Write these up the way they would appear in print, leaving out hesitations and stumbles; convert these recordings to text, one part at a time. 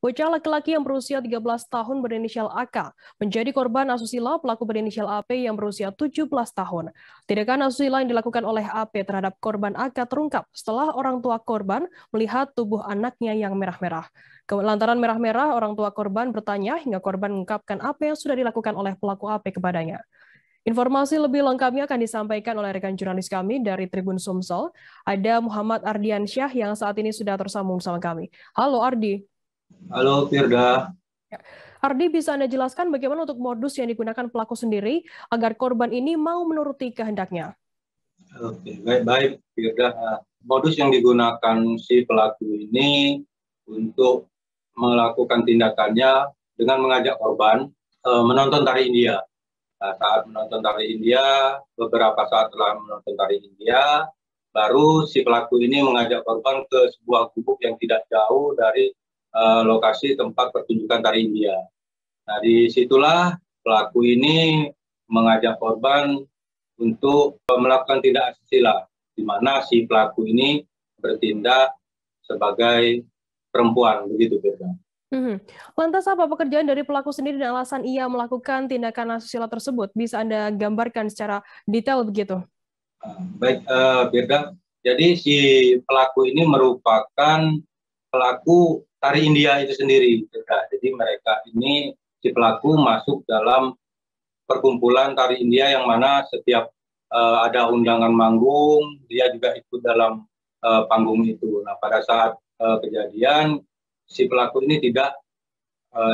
Bocah laki-laki yang berusia 13 tahun berinisial AK menjadi korban asusila pelaku berinisial AP yang berusia 17 tahun. Tindakan asusila yang dilakukan oleh AP terhadap korban AK terungkap setelah orang tua korban melihat tubuh anaknya yang merah-merah. Lantaran merah-merah, orang tua korban bertanya hingga korban mengungkapkan apa yang sudah dilakukan oleh pelaku AP kepadanya. Informasi lebih lengkapnya akan disampaikan oleh rekan jurnalis kami dari Tribun Sumsel. Ada Muhammad Ardiansyah yang saat ini sudah tersambung sama kami. Halo Ardi. Halo Firda. Ardi, bisa Anda jelaskan bagaimana untuk modus yang digunakan pelaku sendiri agar korban ini mau menuruti kehendaknya? Oke, baik Firda. Modus yang digunakan si pelaku ini untuk melakukan tindakannya dengan mengajak korban menonton tari India. Saat menonton tari India, beberapa saat setelah menonton tari India, baru si pelaku ini mengajak korban ke sebuah gubuk yang tidak jauh dari lokasi tempat pertunjukan tari India. Nah, disitulah pelaku ini mengajak korban untuk melakukan tindak asusila, di mana si pelaku ini bertindak sebagai perempuan, begitu Firda. Lantas apa pekerjaan dari pelaku sendiri dan alasan ia melakukan tindakan asusila tersebut? Bisa Anda gambarkan secara detail begitu? Baik, Firda. Jadi si pelaku ini merupakan pelaku tari India itu sendiri, Firda. Jadi mereka ini, si pelaku masuk dalam perkumpulan tari India yang mana setiap ada undangan manggung, dia juga ikut dalam panggung itu. Nah, pada saat kejadian, si pelaku ini tidak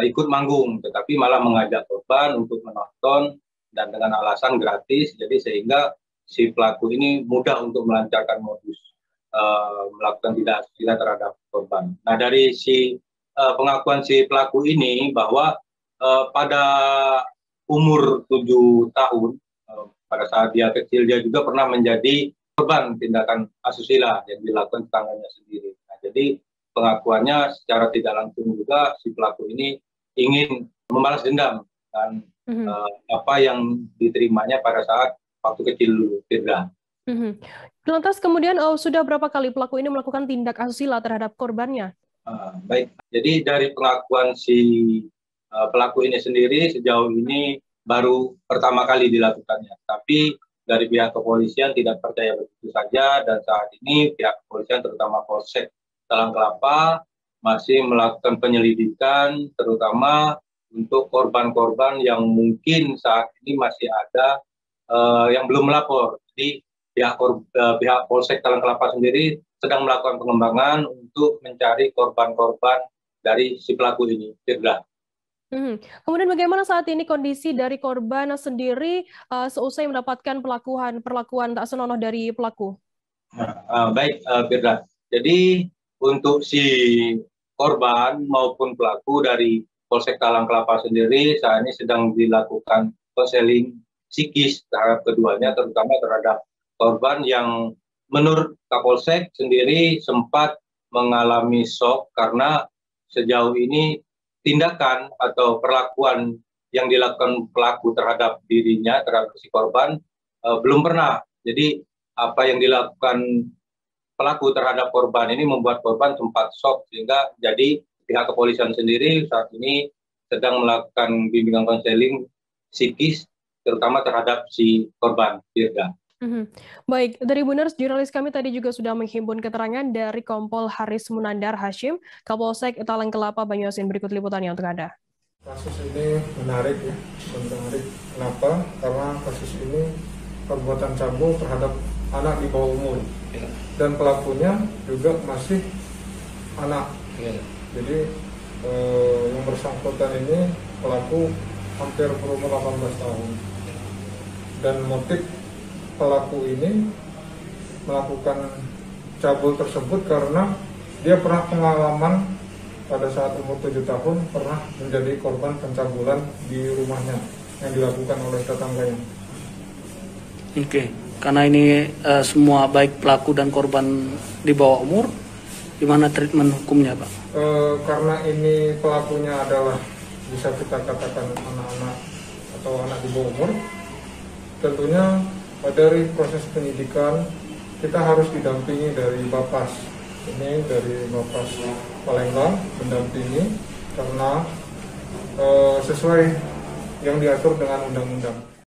ikut manggung, tetapi malah mengajak korban untuk menonton dan dengan alasan gratis, jadi sehingga si pelaku ini mudah untuk melancarkan modus melakukan tindak asusila terhadap korban. Nah, dari si pengakuan si pelaku ini bahwa pada umur 7 tahun, pada saat dia kecil, dia juga pernah menjadi korban tindakan asusila yang dilakukan tetangganya sendiri. Nah, jadi pengakuannya secara tidak langsung juga si pelaku ini ingin membalas dendam dan apa yang diterimanya pada saat waktu kecil dulu, Firda. Lantas kemudian sudah berapa kali pelaku ini melakukan tindak asusila terhadap korbannya? Baik, jadi dari pengakuan si pelaku ini sendiri sejauh ini baru pertama kali dilakukannya. Tapi dari pihak kepolisian tidak percaya begitu saja, dan saat ini pihak kepolisian terutama Polsek Talang Kelapa masih melakukan penyelidikan, terutama untuk korban-korban yang mungkin saat ini masih ada yang belum melapor. Jadi pihak Polsek Talang Kelapa sendiri sedang melakukan pengembangan untuk mencari korban-korban dari si pelaku ini, Firda. Kemudian bagaimana saat ini kondisi dari korban sendiri seusai mendapatkan perlakuan tak senonoh dari pelaku? Baik, Firda. Jadi untuk si korban maupun pelaku dari Polsek Talang Kelapa sendiri saat ini sedang dilakukan konseling psikis terhadap keduanya, terutama terhadap korban yang menurut Kapolsek sendiri sempat mengalami shock karena sejauh ini tindakan atau perlakuan yang dilakukan pelaku terhadap dirinya, terhadap si korban, belum pernah. Jadi apa yang dilakukan pelaku terhadap korban ini membuat korban sempat shock, sehingga jadi pihak kepolisian sendiri saat ini sedang melakukan bimbingan konseling psikis terutama terhadap si korban, Firda. Baik, dari Buners, jurnalis kami tadi juga sudah menghimpun keterangan dari Kompol Haris Munandar Hashim, Kapolsek Talang Kelapa, Banyuasin. Berikut liputannya untuk Anda. Kasus ini menarik ya, menarik. Kenapa? Karena kasus ini perbuatan cabul terhadap anak di bawah umur, dan pelakunya juga masih anak. Jadi yang bersangkutan ini pelaku hampir berumur 18 tahun, dan motif pelaku ini melakukan cabul tersebut karena dia pernah pengalaman pada saat umur 7 tahun pernah menjadi korban pencabulan di rumahnya yang dilakukan oleh tetangganya. Oke, karena ini semua baik pelaku dan korban di bawah umur, gimana treatment hukumnya, Pak? Karena ini pelakunya adalah bisa kita katakan anak-anak atau anak di bawah umur, tentunya dari proses penyidikan kita harus didampingi dari Bapas. Ini dari Bapas Palembang mendampingi karena sesuai yang diatur dengan undang-undang.